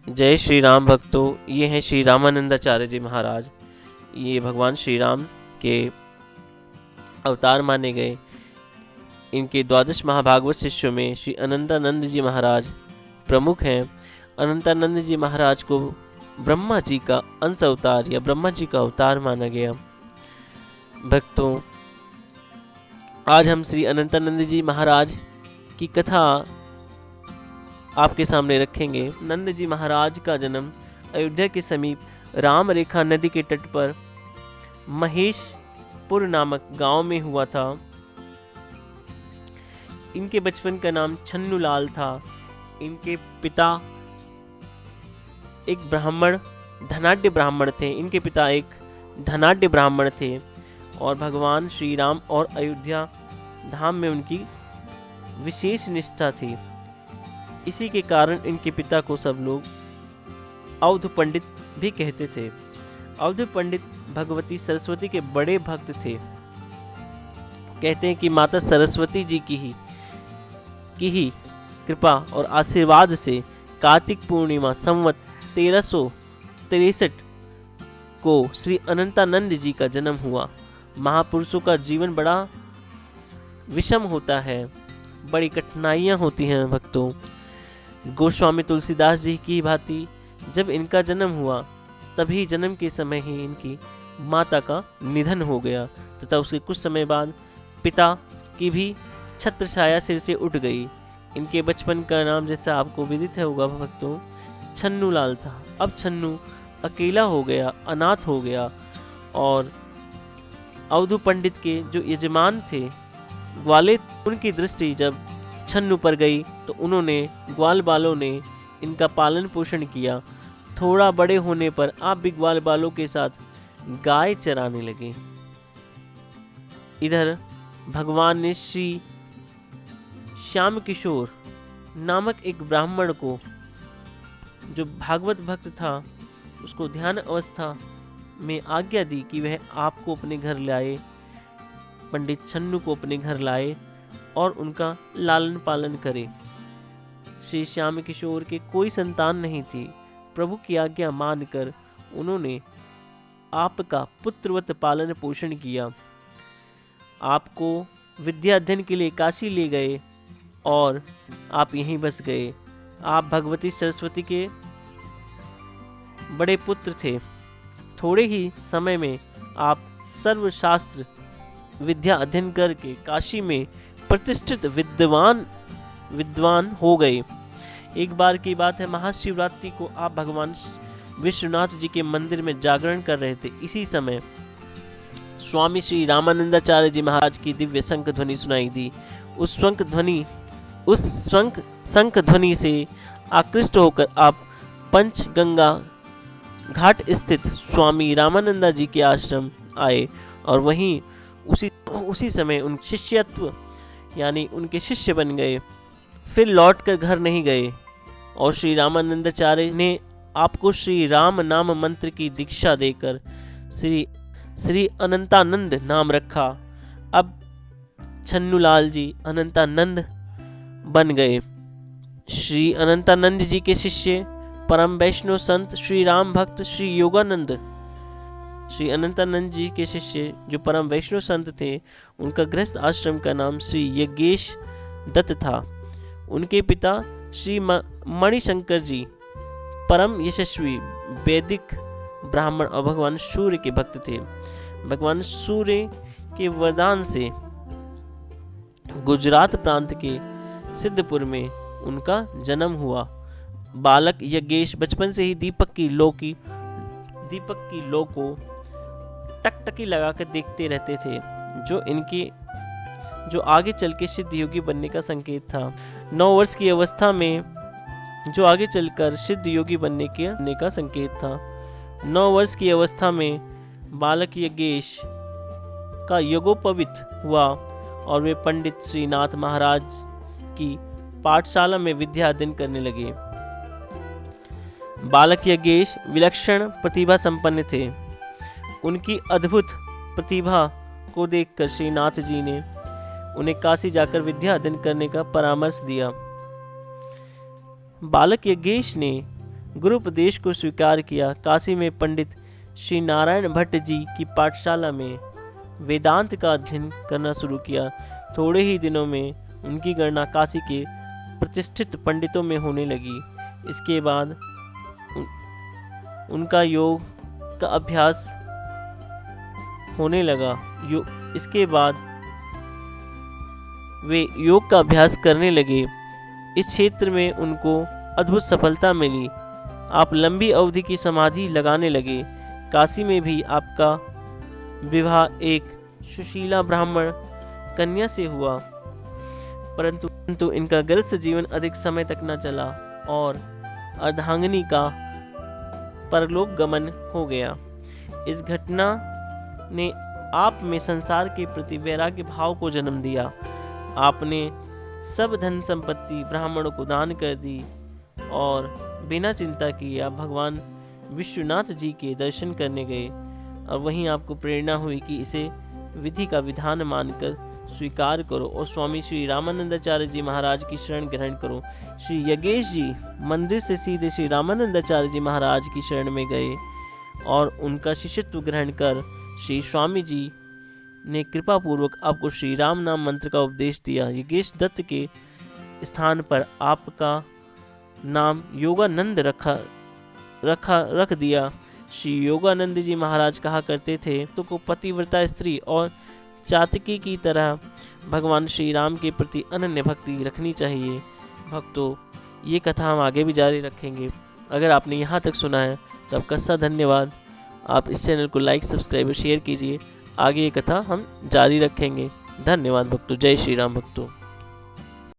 जय श्री राम भक्तों, ये हैं श्री रामानंदाचार्य जी महाराज। ये भगवान श्री राम के अवतार माने गए। इनके द्वादश महाभागवत शिष्यों में श्री अनंतानंद जी महाराज प्रमुख हैं। अनंतानंद जी महाराज को ब्रह्मा जी का अंश अवतार या ब्रह्मा जी का अवतार माना गया। भक्तों, आज हम श्री अनंतानंद जी महाराज की कथा आपके सामने रखेंगे। नंद जी महाराज का जन्म अयोध्या के समीप राम रेखा नदी के तट पर महेशपुर नामक गांव में हुआ था। इनके बचपन का नाम छन्नूलाल था। इनके पिता एक धनाढ्य ब्राह्मण थे। इनके पिता एक धनाढ्य ब्राह्मण थे और भगवान श्री राम और अयोध्या धाम में उनकी विशेष निष्ठा थी। इसी के कारण इनके पिता को सब लोग अवध पंडित भी कहते थे। अवध पंडित भगवती सरस्वती के बड़े भक्त थे। कहते हैं कि माता सरस्वती जी की ही कृपा और आशीर्वाद से कार्तिक पूर्णिमा संवत 1363 को श्री अनंतानंद जी का जन्म हुआ। महापुरुषों का जीवन बड़ा विषम होता है, बड़ी कठिनाइयाँ होती हैं भक्तों। गोस्वामी तुलसीदास जी की भांति जब इनका जन्म हुआ तभी जन्म के समय ही इनकी माता का निधन हो गया तथा उसके कुछ समय बाद पिता की भी छत्र छाया सिर से उठ गई। इनके बचपन का नाम जैसा आपको विदित होगा भक्तों, छन्नूलाल था। अब छन्नू अकेला हो गया, अनाथ हो गया और अवधू पंडित के जो यजमान थे ग्वाले, उनकी दृष्टि जब छन्नू पर गई तो उन्होंने ग्वाल बालों ने इनका पालन पोषण किया। थोड़ा बड़े होने पर आप भी ग्वाल बालों के साथ गाय चराने लगे। इधर भगवान ने श्री श्याम किशोर नामक एक ब्राह्मण को, जो भागवत भक्त था, उसको ध्यान अवस्था में आज्ञा दी कि वह आपको अपने घर लाए, पंडित छन्नू को अपने घर लाए और उनका लालन पालन करे। श्री श्याम किशोर के कोई संतान नहीं थी। प्रभु की आज्ञा मानकर उन्होंने आपका पुत्रवत पालन पोषण किया। आपको विद्या अध्ययन के लिए काशी ले गए और आप यहीं बस गए। आप भगवती सरस्वती के बड़े पुत्र थे। थोड़े ही समय में आप सर्वशास्त्र विद्या अध्ययन करके काशी में प्रतिष्ठित विद्वान हो गए। एक बार की बात है, महाशिवरात्रि को आप भगवान विश्वनाथ जी के मंदिर में जागरण कर रहे थे। इसी समय स्वामी श्री रामानंदाचार्य जी महाराज की दिव्य शंख ध्वनि सुनाई दी। उस शंख ध्वनि से आकृष्ट होकर आप पंचगंगा घाट स्थित स्वामी रामानंदा जी के आश्रम आए और वहीं उसी समय उन शिष्यत्व यानी उनके शिष्य बन गए। फिर लौट कर घर नहीं गए और श्री रामानंदाचार्य ने आपको श्री राम नाम मंत्र की दीक्षा देकर श्री अनंतानंद नाम रखा। अब छन्नूलाल जी अनंतानंद बन गए। श्री अनंतानंद जी के शिष्य परम वैष्णव संत श्री राम भक्त श्री योगानंद, श्री अनंतानंद जी के शिष्य जो परम वैष्णव संत थे, उनका गृहस्थ आश्रम का नाम श्री यज्ञेश दत्त था। उनके पिता श्री मणिशंकर जी परम यशस्वी वैदिक ब्राह्मण और भगवान सूर्य के भक्त थे। भगवान सूर्य के वरदान से गुजरात प्रांत के सिद्धपुर में उनका जन्म हुआ। बालक यज्ञेश बचपन से ही दीपक की लौ को टकटकी लगाकर देखते रहते थे, जो आगे चल के सिद्ध योगी बनने का संकेत था। 9 वर्ष की अवस्था में जो आगे चलकर सिद्ध योगी बनने का संकेत था। 9 वर्ष की अवस्था में बालक यज्ञेश का यज्ञोपवीत हुआ और वे पंडित श्रीनाथ महाराज की पाठशाला में विद्या अध्ययन करने लगे। बालक यज्ञेश विलक्षण प्रतिभा संपन्न थे। उनकी अद्भुत प्रतिभा को देखकर श्रीनाथ जी ने उन्हें काशी जाकर विद्या अध्ययन करने का परामर्श दिया। बालक यज्ञेश ने गुरुपदेश को स्वीकार किया। काशी में पंडित श्री नारायण भट्ट जी की पाठशाला में वेदांत का अध्ययन करना शुरू किया। थोड़े ही दिनों में उनकी गणना काशी के प्रतिष्ठित पंडितों में होने लगी। इसके बाद उनका योग का अभ्यास होने लगा। इसके बाद वे योग का अभ्यास करने लगे। इस क्षेत्र में उनको अद्भुत सफलता मिली। आप लंबी अवधि की समाधि लगाने लगे। काशी में भी आपका विवाह एक सुशीला ब्राह्मण कन्या से हुआ, परंतु इनका गृहस्थ जीवन अधिक समय तक न चला और अर्धांगिनी का परलोक गमन हो गया। इस घटना ने आप में संसार के प्रति वैराग्य भाव को जन्म दिया। आपने सब धन संपत्ति ब्राह्मणों को दान कर दी और बिना चिंता किए आप भगवान विश्वनाथ जी के दर्शन करने गए और वहीं आपको प्रेरणा हुई कि इसे विधि का विधान मानकर स्वीकार करो और स्वामी श्री रामानंदाचार्य जी महाराज की शरण ग्रहण करो। श्री यज्ञेश जी मंदिर से सीधे श्री रामानंदाचार्य जी महाराज की शरण में गए और उनका शिष्यत्व ग्रहण कर श्री स्वामी जी ने कृपा पूर्वक आपको श्री राम नाम मंत्र का उपदेश दिया। यज्ञेश दत्त के स्थान पर आपका नाम योगानंद रख दिया। श्री योगानंद जी महाराज कहा करते थे तो को पतिव्रता स्त्री और चातकी की तरह भगवान श्री राम के प्रति अनन्य भक्ति रखनी चाहिए। भक्तों, ये कथा हम आगे भी जारी रखेंगे। अगर आपने यहाँ तक सुना है तो आपका सा धन्यवाद। आप इस चैनल को लाइक, सब्सक्राइब और शेयर कीजिए। आगे ये कथा हम जारी रखेंगे। धन्यवाद भक्तों। जय श्री राम भक्तों।